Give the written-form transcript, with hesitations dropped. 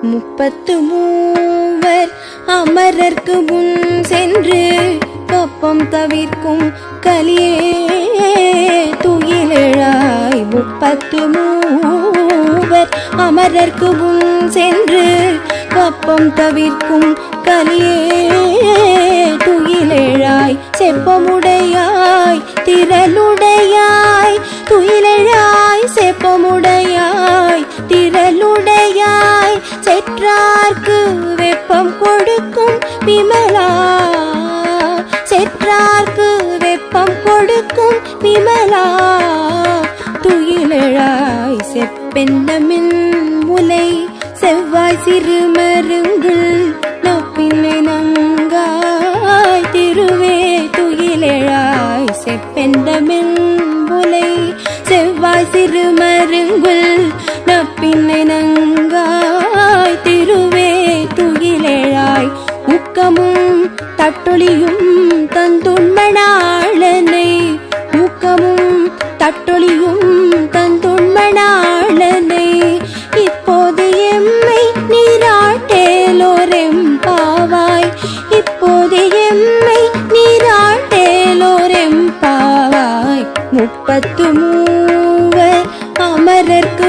33 அமரர்க்கு முன் சென்று கப்பம் தவிர்க்கும் கலியே துயிலெழாய். 33 அமரர்க்கு முன் சென்று கப்பம் தவிர்க்கும் கலியே துயிலெழாய். செப்பமுடையாய் திரளுடையாய் துயிலெழாய். செப்பமுடையாய் திரளுடையாய் செற்றார்க்கு வெப்பம் கொடுக்கும் விமலா. செற்றார்க்கு வெப்பம் கொடுக்கும் விமலா துயிலெழாய். செப்பென்னமின் முலை செவ்வாய் சிறுமருங்குல் நப்பினை நங்காய் திருவே துயிலெழாய். செப்பென்னமின் முலை செவ்வாய் சிறுமருங்குல் நப்பினை நங்காய் திருவே துயிலெழாய். ஊக்கமும் தட்டொளியும் தந்துண்மணாளனை. ஊக்கமும் தட்டொளியும் தந்துண்மணாளனை. இப்போது எம்மை நீராட்டேலோரெம்பாவாய். இப்போது எம்மை நீராட்டேலோரெம்பாவாய். 33 அமரர்க்கு